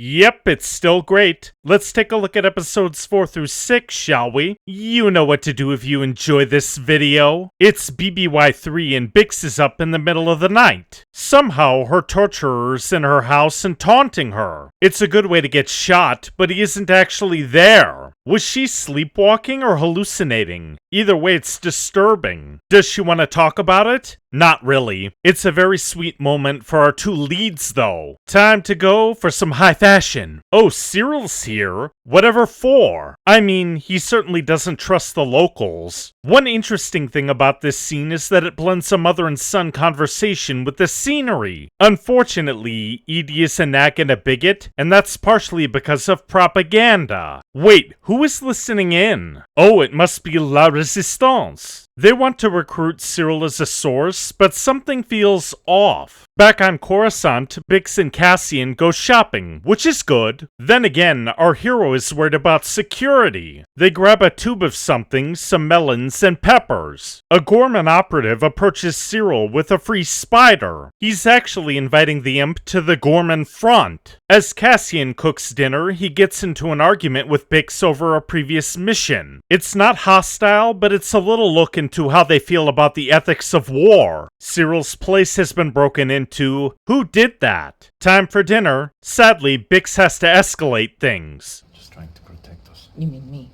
Yep, it's still great. Let's take a look at episodes 4 through 6, shall we? You know what to do if you enjoy this video. It's BBY3 and Bix is up in the middle of the night. Somehow, her torturer's in her house and taunting her. It's a good way to get shot, but he isn't actually there. Was she sleepwalking or hallucinating? Either way, it's disturbing. Does she want to talk about it? Not really. It's a very sweet moment for our two leads, though. Time to go for some high fashion. Oh, Cyril's here? Whatever for? I mean, he certainly doesn't trust the locals. One interesting thing about this scene is that it blends a mother and son conversation with the scenery. Unfortunately, Edie is a nag and a bigot, and that's partially because of propaganda. Wait, who is listening in? Oh, it must be La Resistance. They want to recruit Cyril as a source, but something feels off. Back on Coruscant, Bix and Cassian go shopping, which is good. Then again, our hero is worried about security. They grab a tube of something, some melons, and peppers. A Gorman operative approaches Cyril with a free spider. He's actually inviting the imp to the Gorman front. As Cassian cooks dinner, he gets into an argument with Bix over a previous mission. It's not hostile, but it's a little look into how they feel about the ethics of war. Cyril's place has been broken into. Who did that? Time for dinner. Sadly, Bix has to escalate things. Just trying to protect us. You mean me?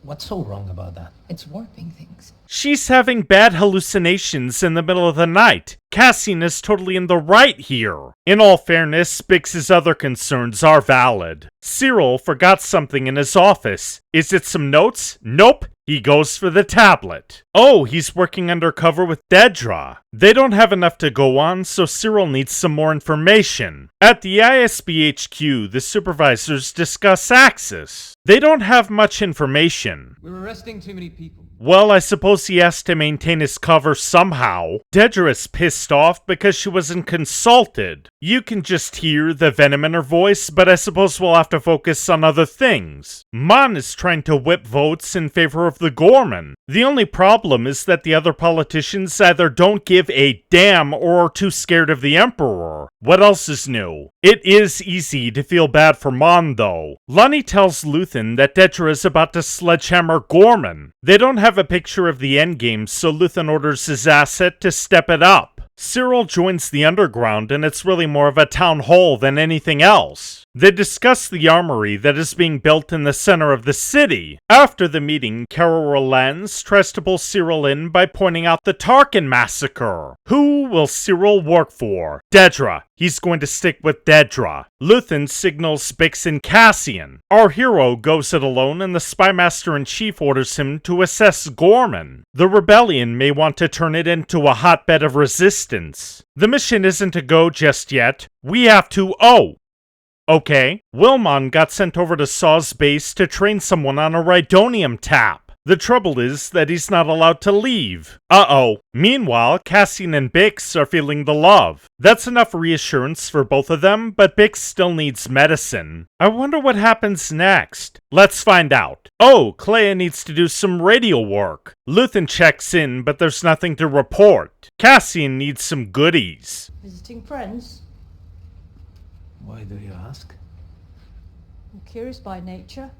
What's so wrong about that? It's warping things. She's having bad hallucinations in the middle of the night. Cassian is totally in the right here. In all fairness, Bix's other concerns are valid. Cyril forgot something in his office. Is it some notes? Nope. He goes for the tablet. Oh, he's working undercover with Dedra. They don't have enough to go on, so Cyril needs some more information. At the ISB HQ, the supervisors discuss Axis. They don't have much information. We're arresting too many people. Well, I suppose he has to maintain his cover somehow. Dedra is pissed off because she wasn't consulted. You can just hear the venom in her voice, but I suppose we'll have to focus on other things. Mon is trying to whip votes in favor of the Gorman. The only problem is that the other politicians either don't give a damn or are too scared of the Emperor. What else is new? It is easy to feel bad for Mon, though. Lonnie tells Luthen that Dedra is about to sledgehammer Gorman. They don't have a picture of the endgame, so Luthen orders his asset to step it up. Cyril joins the underground, and it's really more of a town hall than anything else. They discuss the armory that is being built in the center of the city. After the meeting, Cara Rolans tries to pull Cyril in by pointing out the Tarkin massacre. Who will Cyril work for? Dedra. He's going to stick with Dedra. Luthen signals Bix and Cassian. Our hero goes it alone, and the Spymaster-in-Chief orders him to assess Gorman. The rebellion may want to turn it into a hotbed of resistance. The mission isn't a go just yet. We have to— Okay, Wilmon got sent over to Saw's base to train someone on a Rhydonium tap. The trouble is that he's not allowed to leave. Meanwhile, Cassian and Bix are feeling the love. That's enough reassurance for both of them, but Bix still needs medicine. I wonder what happens next. Let's find out. Oh, Clea needs to do some radio work. Luthen checks in, but there's nothing to report. Cassian needs some goodies. Visiting friends? Why do you ask? I'm curious by nature.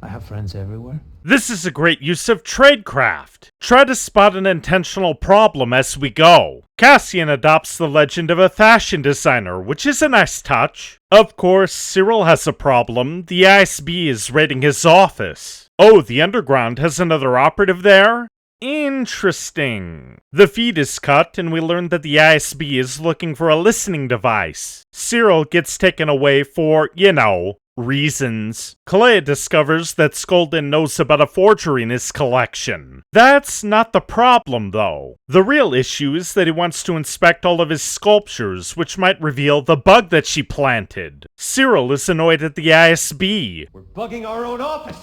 I have friends everywhere. This is a great use of tradecraft. Try to spot an intentional problem as we go. Cassian adopts the legend of a fashion designer, which is a nice touch. Of course, Cyril has a problem. The ISB is raiding his office. Oh, the Underground has another operative there? Interesting. The feed is cut, and we learn that the ISB is looking for a listening device. Cyril gets taken away for, reasons. Clea discovers that Skolden knows about a forgery in his collection. That's not the problem, though. The real issue is that he wants to inspect all of his sculptures, which might reveal the bug that she planted. Cyril is annoyed at the ISB. We're bugging our own office.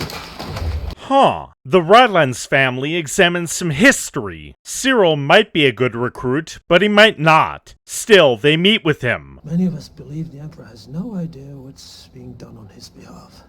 The Rylands family examines some history. Cyril might be a good recruit, but he might not. Still, they meet with him. Many of us believe the Emperor has no idea what's being done on his behalf.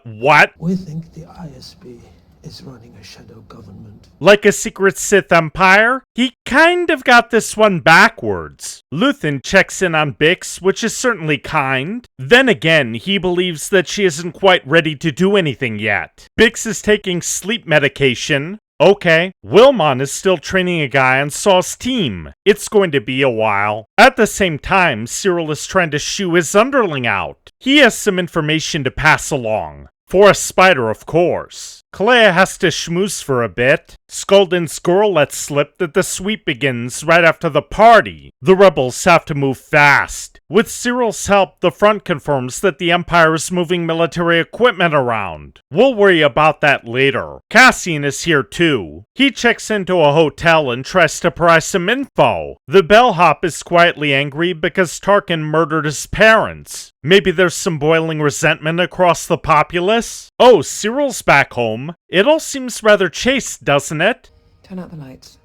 What? We think the ISB is running a shadow government. Like a secret Sith empire? He kind of got this one backwards. Luthen checks in on Bix, which is certainly kind. Then again, he believes that she isn't quite ready to do anything yet. Bix is taking sleep medication. Okay, Wilmon is still training a guy on Saw's team. It's going to be a while. At the same time, Cyril is trying to shoo his underling out. He has some information to pass along. For a spider, of course. Clea has to schmooze for a bit. Skulden's girl lets slip that the sweep begins right after the party. The rebels have to move fast. With Cyril's help, the front confirms that the Empire is moving military equipment around. We'll worry about that later. Cassian is here too. He checks into a hotel and tries to pry some info. The bellhop is quietly angry because Tarkin murdered his parents. Maybe there's some boiling resentment across the populace? Oh, Cyril's back home. It all seems rather chaste, doesn't it? Turn out the lights.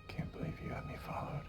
Can't believe you had me followed.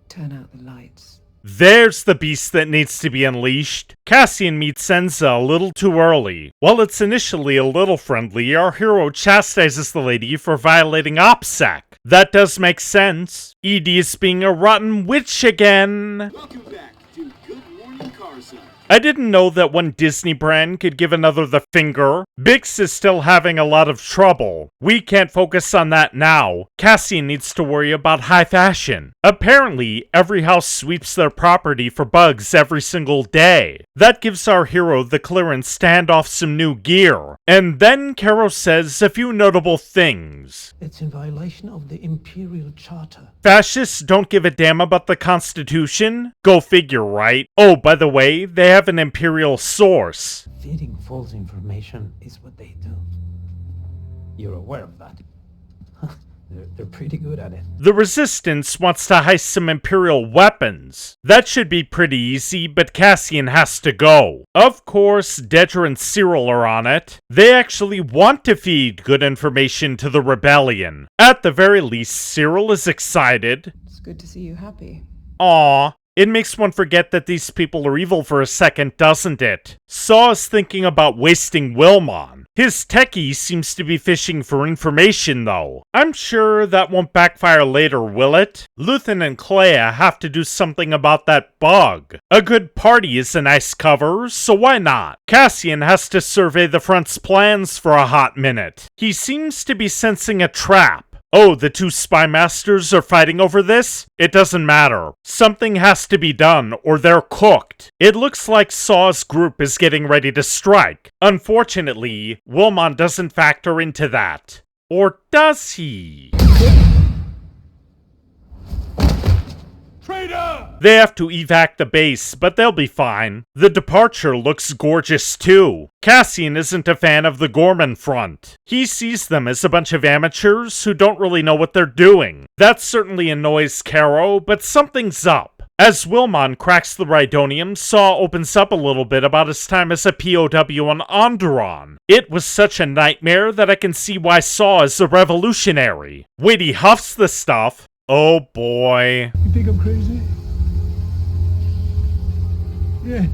Turn out the lights. There's the beast that needs to be unleashed. Cassian meets Senza a little too early. While it's initially a little friendly, our hero chastises the lady for violating OPSEC. That does make sense. Edie is being a rotten witch again. Welcome back to Good Morning Carside. I didn't know that one Disney brand could give another the finger. Bix is still having a lot of trouble. We can't focus on that now. Cassian needs to worry about high fashion. Apparently, every house sweeps their property for bugs every single day. That gives our hero the clearance to hand off some new gear. And then Caro says a few notable things. It's in violation of the Imperial Charter. Fascists don't give a damn about the Constitution? Go figure, right? Oh, by the way, they have an Imperial source. Feeding false information is what they do. You're aware of that. They're pretty good at it. The Resistance wants to heist some Imperial weapons. That should be pretty easy, but Cassian has to go. Of course, Dedra and Cyril are on it. They actually want to feed good information to the rebellion. At the very least, Cyril is excited. It's good to see you happy. Aww. It makes one forget that these people are evil for a second, doesn't it? Saw is thinking about wasting Wilmon. His techie seems to be fishing for information, though. I'm sure that won't backfire later, will it? Luthen and Clea have to do something about that bug. A good party is a nice cover, so why not? Cassian has to survey the front's plans for a hot minute. He seems to be sensing a trap. Oh, the two spy masters are fighting over this? It doesn't matter. Something has to be done, or they're cooked. It looks like Saw's group is getting ready to strike. Unfortunately, Wilmon doesn't factor into that. Or does he? Traitor! They have to evac the base, but they'll be fine. The departure looks gorgeous too. Cassian isn't a fan of the Gorman front. He sees them as a bunch of amateurs who don't really know what they're doing. That certainly annoys Caro, but something's up. As Wilmon cracks the Rhydonium, Saw opens up a little bit about his time as a POW on Andor. It was such a nightmare that I can see why Saw is a revolutionary. Wait, he huffs the stuff. Oh boy. You think I'm crazy? Yes,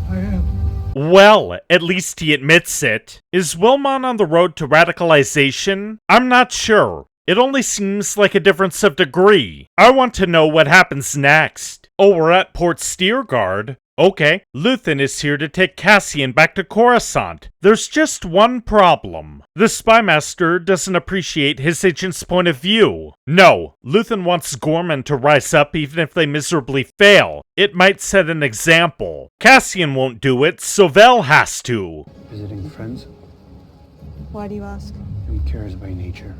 I am. Well, at least he admits it. Is Wilmon on the road to radicalization? I'm not sure. It only seems like a difference of degree. I want to know what happens next. Oh, we're at Port Steergard. Okay, Luthen is here to take Cassian back to Coruscant. There's just one problem. The Spymaster doesn't appreciate his agent's point of view. No, Luthen wants Gorman to rise up even if they miserably fail. It might set an example. Cassian won't do it, so Vel has to. Visiting friends? Why do you ask? I'm curious by nature.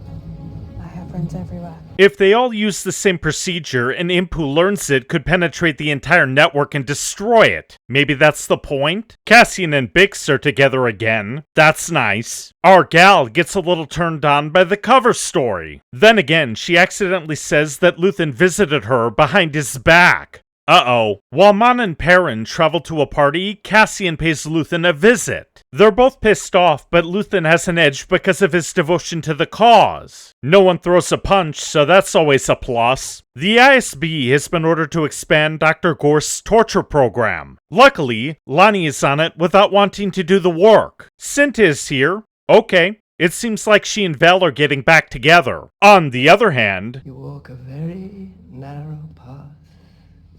I have friends everywhere. If they all use the same procedure, an imp who learns it could penetrate the entire network and destroy it. Maybe that's the point? Cassian and Bix are together again. That's nice. Our gal gets a little turned on by the cover story. Then again, she accidentally says that Luthen visited her behind his back. Uh-oh. While Mon and Perrin travel to a party, Cassian pays Luthen a visit. They're both pissed off, but Luthen has an edge because of his devotion to the cause. No one throws a punch, so that's always a plus. The ISB has been ordered to expand Dr. Gorst's torture program. Luckily, Lonnie is on it without wanting to do the work. Cinta is here. Okay. It seems like she and Vel are getting back together. On the other hand, You walk a very narrow path,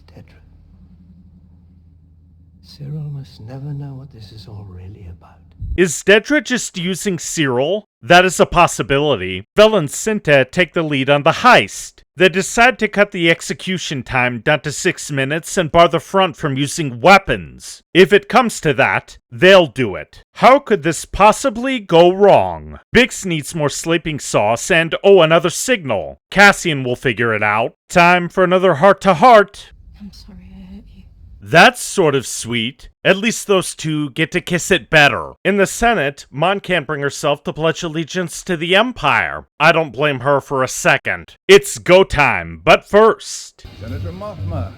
Tetra. Cyril must never know what this is all really about. is Dedra just using Cyril? That is a possibility. Vel and Cinta take the lead on the heist. They decide to cut the execution time down to 6 minutes and bar the front from using weapons. If it comes to that, they'll do it. How could this possibly go wrong? Bix needs more sleeping sauce and, oh, another signal. Cassian will figure it out. Time for another heart-to-heart. I'm sorry I hurt you. That's sort of sweet. At least those two get to kiss it better. In the Senate, Mon can't bring herself to pledge allegiance to the Empire. I don't blame her for a second. It's go time, but first... Senator Mothma.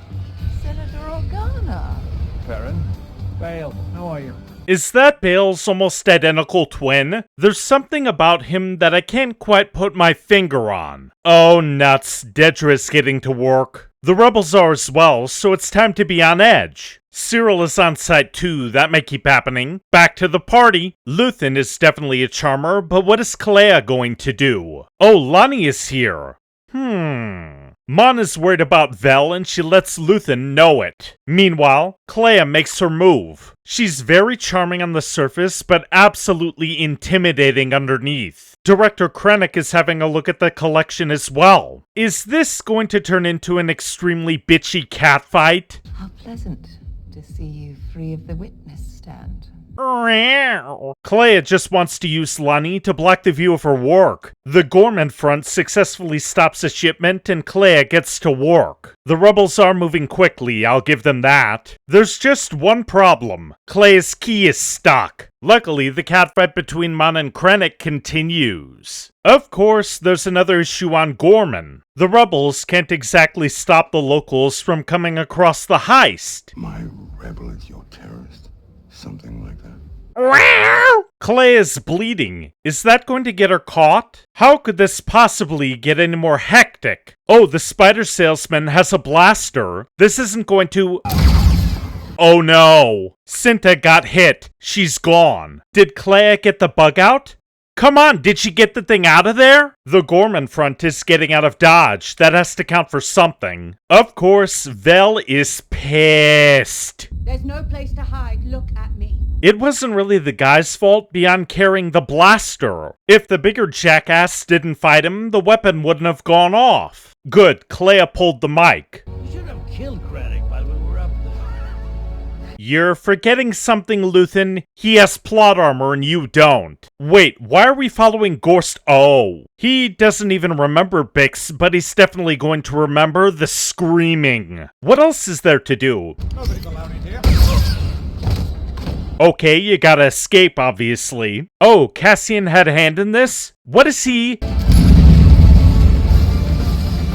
Senator Organa. Perrin. Bale, how are you? Is that Bale's almost identical twin? There's something about him that I can't quite put my finger on. Oh nuts, Dedra's getting to work. The rebels are as well, so it's time to be on edge. Cyril is on site too, that may keep happening. Back to the party. Luthen is definitely a charmer, but what is Clea going to do? Oh, Lonnie is here. Mon is worried about Vel and she lets Luthen know it. Meanwhile, Clea makes her move. She's very charming on the surface, but absolutely intimidating underneath. Director Krennic is having a look at the collection as well. Is this going to turn into an extremely bitchy catfight? How pleasant to see you free of the witness stand. Clea just wants to use Lonnie to block the view of her work. The Gorman front successfully stops a shipment and Clea gets to work. The rebels are moving quickly, I'll give them that. There's just one problem. Clea's key is stuck. Luckily, the catfight between Mon and Krennic continues. Of course, there's another issue on Gorman. The rebels can't exactly stop the locals from coming across the heist. My rebel is your terrorist. Something like that. Clea is bleeding. Is that going to get her caught? How could this possibly get any more hectic? Oh, the spider salesman has a blaster. This isn't going to... Oh no! Cinta got hit. She's gone. Did Clea get the bug out? Come on, did she get the thing out of there? The Gorman front is getting out of dodge. That has to count for something. Of course, Vel is pissed. There's no place to hide. Look at me. It wasn't really the guy's fault beyond carrying the blaster. If the bigger jackass didn't fight him, the weapon wouldn't have gone off. Good, Clea pulled the mic. You should have killed Krennic while we were up there. You're forgetting something, Luthen. He has plot armor and you don't. Wait, why are we following Gorst? Oh. He doesn't even remember Bix, but he's definitely going to remember the screaming. What else is there to do? Nobody's allowed in here. Okay, you gotta escape, obviously. Oh, Cassian had a hand in this? What is he?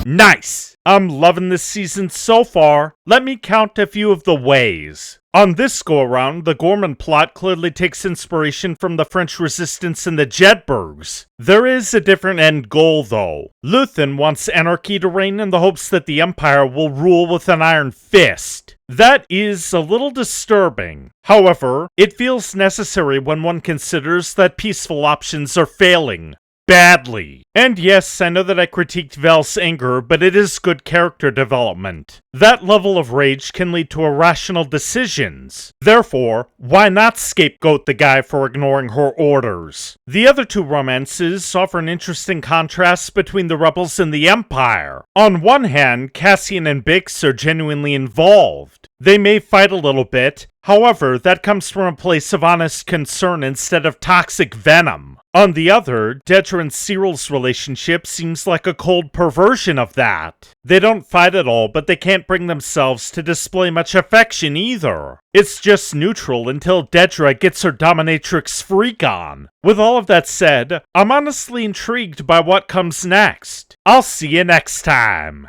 Nice! I'm loving this season so far. Let me count a few of the ways. On this go-around, the Gorman plot clearly takes inspiration from the French resistance in the Jedburghs. There is a different end goal, though. Luthen wants anarchy to reign in the hopes that the Empire will rule with an iron fist. That is a little disturbing. However, it feels necessary when one considers that peaceful options are failing. Badly. And yes, I know that I critiqued Vel's anger, but it is good character development. That level of rage can lead to irrational decisions. Therefore, why not scapegoat the guy for ignoring her orders? The other two romances offer an interesting contrast between the rebels and the Empire. On one hand, Cassian and Bix are genuinely involved. They may fight a little bit, however, that comes from a place of honest concern instead of toxic venom. On the other, Dedra and Cyril's relationship seems like a cold perversion of that. They don't fight at all, but they can't bring themselves to display much affection either. It's just neutral until Dedra gets her dominatrix freak on. With all of that said, I'm honestly intrigued by what comes next. I'll see you next time.